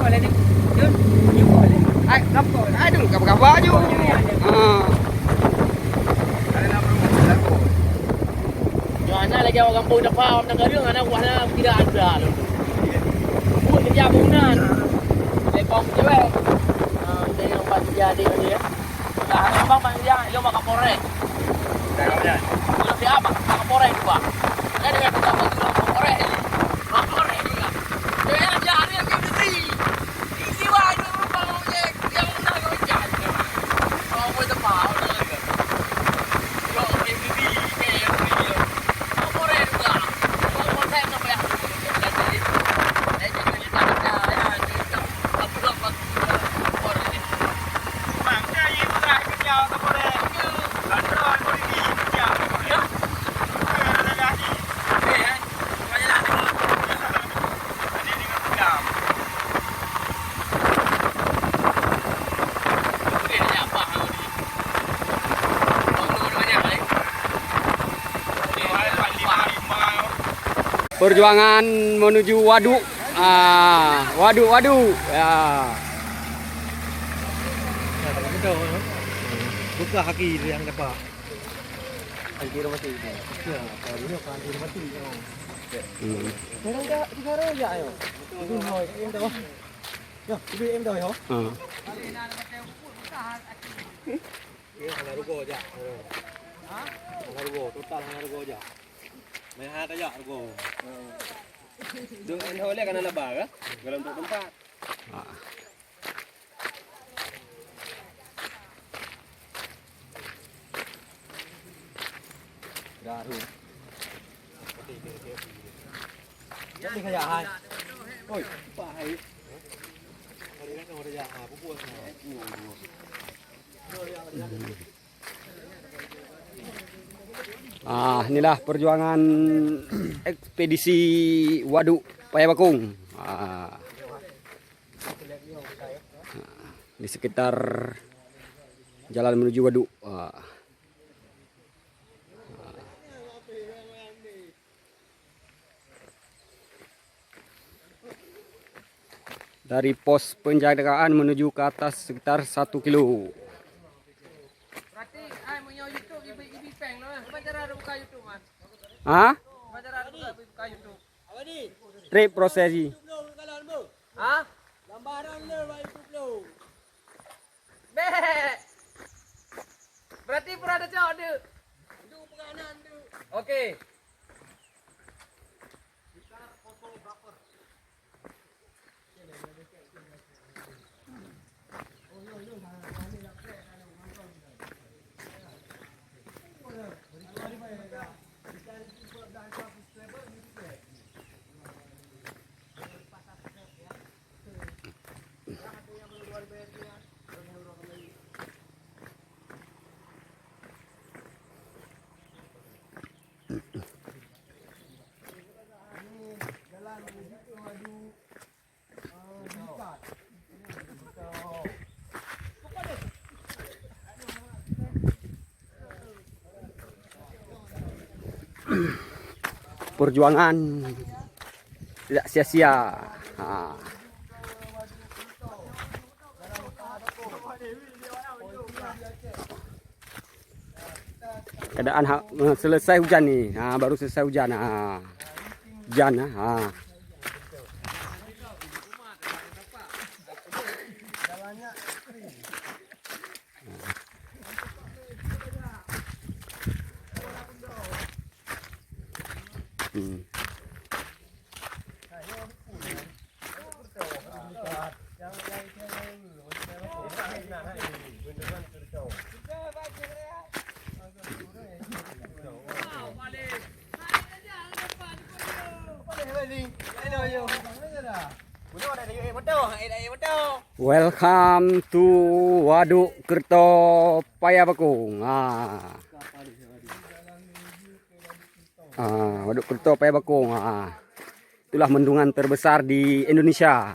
boleh ni. Jun. Jun boleh. Ai, kapal. Aduh, kapal baju. Jangan lagi orang kampung dah faham negara mana buahnya tidak ada lu. Buat kerja bangunan. Lepong cewek. Dia yang buat jadi dia. Dah abang bang dia lo mak kapore. Dah kawan. Lo siapa kapore juga. Ada yang kita buat kapore. Kapore juga. Dia aja hari yang kita isi wah itu bang yang nak kau jadi. Oh boleh tahu. Yo ini kayak kapore juga. Kapore saya nak bayar. Perjuangan menuju waduk. Waduk. Ya. Buka kaki yang dapat. Kaki mati. Ya, kalau ini kaki mati. Sekarang dah 3 aja ayo. Itu hoi em đâu. Ya, itu em đâu hả? Ini hanya rugo aja. Hah? Hanya rugo, total hanya rugo aja. May hata aja rugo. Dung en hole kana labaga. Galam to tempat. Garu. Jadi kayak hai. Oi, pai. Hari kan udah ya, bubuan. Inilah perjuangan ekspedisi waduk Payabakung. Di sekitar jalan menuju waduk. Dari pos penjagaan menuju ke atas sekitar 1 kilo. Berarti ai punya YouTube ibu peng lah. Macam cara buka YouTube mas. Hah? Macam cara buka YouTube. Apa ni? Trip prosesi. Hah? Lambaran le YouTube lo. Be. Berarti pernah ada cowok dia. Itu penganan tu. Okey. Perjuangan tidak sia-sia. Keadaan selesai hujan nih. Baru selesai hujan. Hujan. Welcome to Waduk Kerto Payabakung. Waduk Kerto Payabakung. Itulah bendungan terbesar di Indonesia.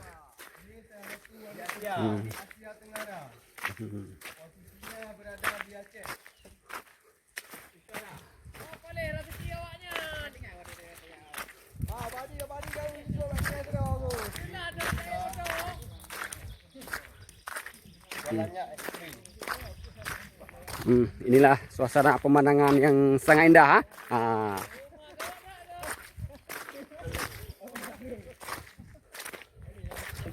Jalannya ekstrim. Inilah suasana pemandangan yang sangat indah. Ha?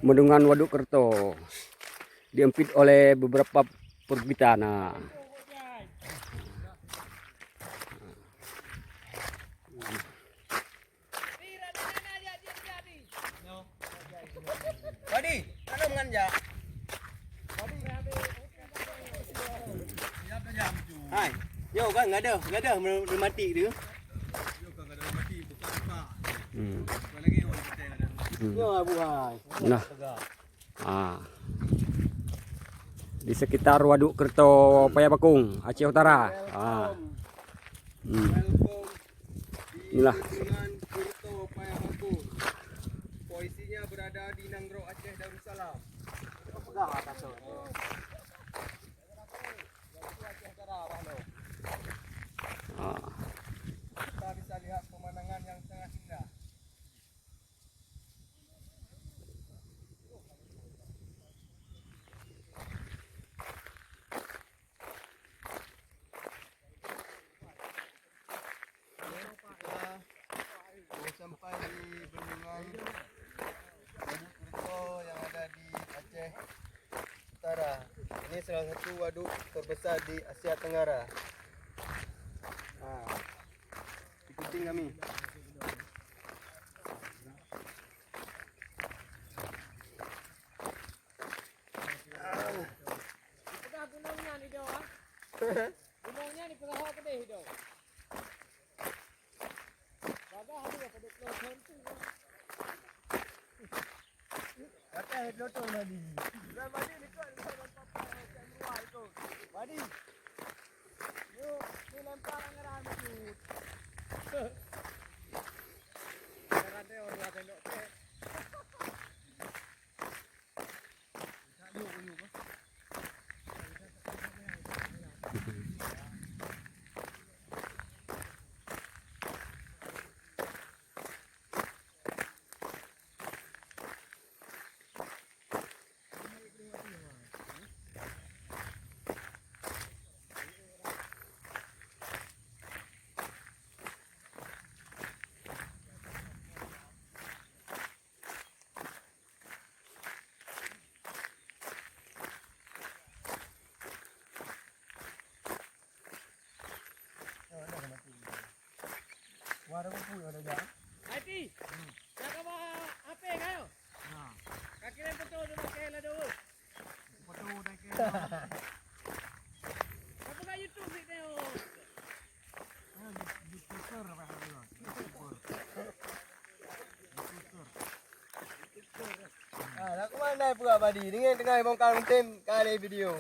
Bendungan Waduk Kerto diempit oleh beberapa perbukitan. Badi, ano menganja? Hai, yo kan ngada mati dia. Yo kan ngada mati bukan apa. Lagi orang kita ada. Yo abu hai. Nah. Di sekitar Waduk Kerto Payapakung, Aceh Utara. Inilah Bendungan Kerto Payapakung. Posisinya berada di Nanggro Aceh Darussalam. Pegang atas tu. Kita bisa lihat pemandangan yang sangat indah. Kita sampai di bendungan Waduk Kerto yang ada di Aceh Utara. Ini salah satu waduk terbesar di Asia Tenggara. Ikuti kami. Gunungnya ni dah. Gunungnya ni perah apa deh dah. Baga hari apa dek lo tentu. Kata lotong tadi. Dah badi ni kau papa macam luar tu. Badi. Yo, ni lempar anggaran tu. Karate orang tengok ke. Warna pun ada dah. Haiti. Cakap apa kayo? Kaki lain betul tu pakai lah dulu. Betul dah ke. Apa kat YouTube ni tengok? Nak ke mana pula Badi? Dengan tengah bongkar tim kali video.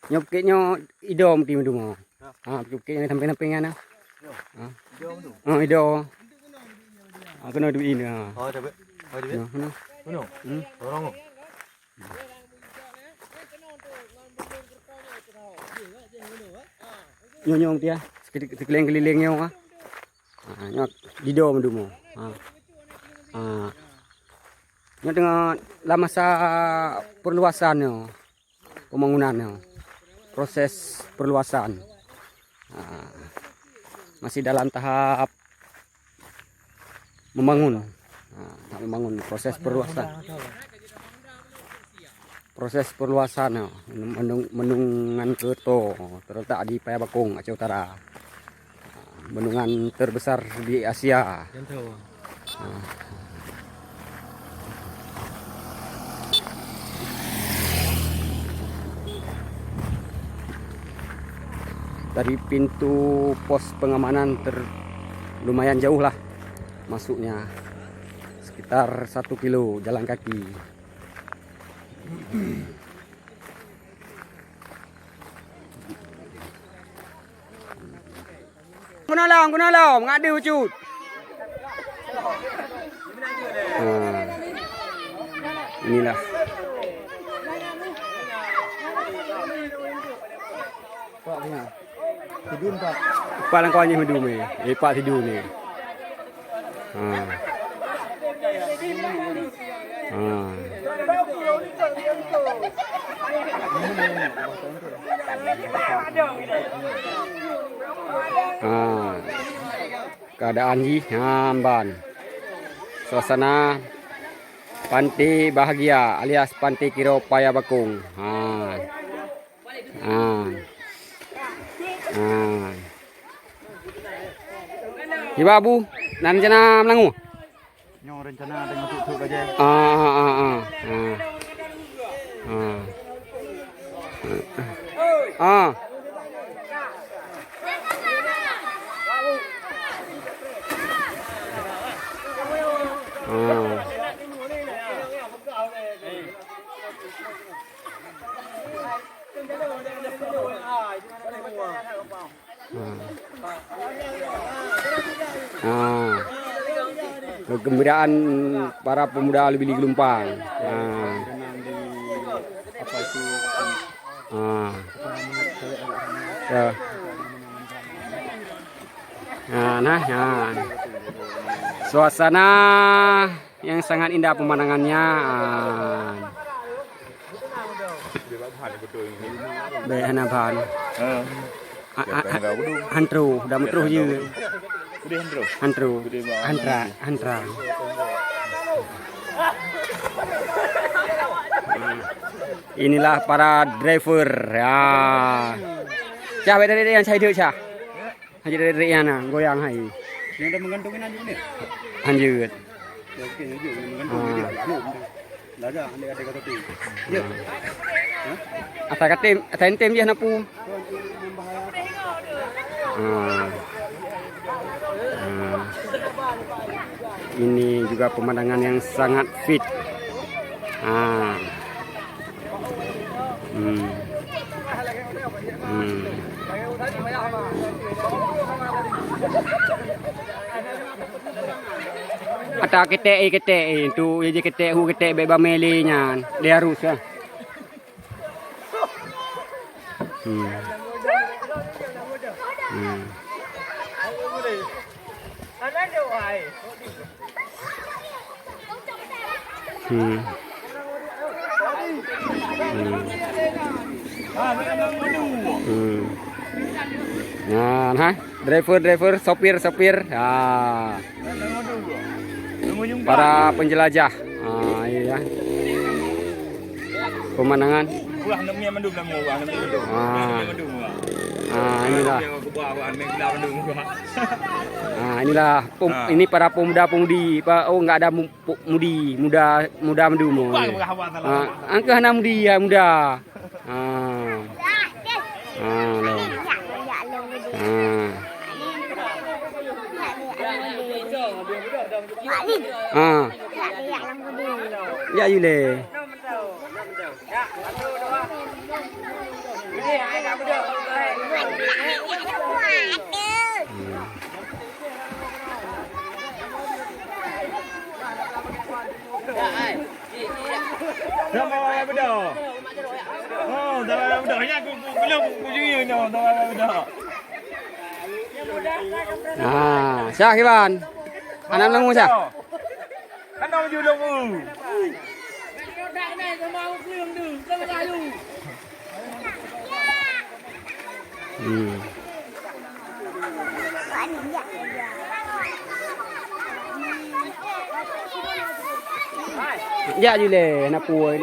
Nyokeknya idom di mendung. Nyokeknya samping-sampingan ah. Idom. Kena duit ni. Oh, dah bet. Oh, dah bet. Mana? Orang. Nyong dia sekeliling-kelilingnya nyok dido mendung. Nyok tengah lah masa perluasannya. pembangunan ya. Proses perluasan. Masih dalam tahap membangun. Membangun proses perluasan. Proses perluasan ya. Bendungan Kerto terletak di Payabakung, Aceh Utara. Bendungan terbesar di Asia. Dari pintu pos pengamanan lumayan jauh lah masuknya, sekitar 1 kilo jalan kaki. Kunolong, ngadu ucut. Inilah. Pak punya. Tidur Pak. Pak lang kau ni hidup ni. Pak tidur ni. Keadaan ni hamban. Suasana pantai bahagia alias pantai Kiro Payabakung. Iba bu, nan rencana melangu? Yang rencana dengan tuk-tuk aja. Kegembiraan para pemuda Alubili Gelumpang. Apa itu? Suasana yang sangat indah pemandangannya. Behanaban. Hantru, dah metruh je. Hantru. Hantra. Inilah para driver. Ya. Cah dari yang saya duduk cah. Haji dari yang na goyang hai. Yang dah menggantungin anjing ni. Anjut. Okey, menggantungin dia. Laga anda kata kata tu. Ya. Atas katim, atas entem je napu. Ini juga pemandangan yang sangat fit. Ada ketek tu, je ketek hu ketek beba melenya, dia harus ya. Nah, driver, sopir. Para penjelajah. Iya. Pemandangan. Inilah. Inilah ini para pemuda-pemudi. Enggak ada muda mendumo. Angka hana mudi ya muda. Ya yule. Sama beda. Oh, dah bedanya aku belum kunjungi no, dah beda. Syah Iwan. Anak mengu Syah. Kan dah maju dong. Dạ gì lệ nó cùi.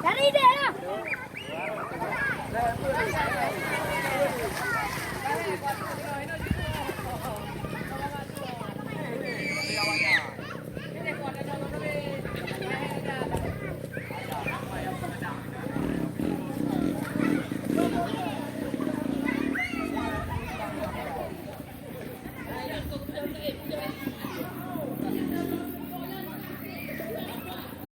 Dari dia lah.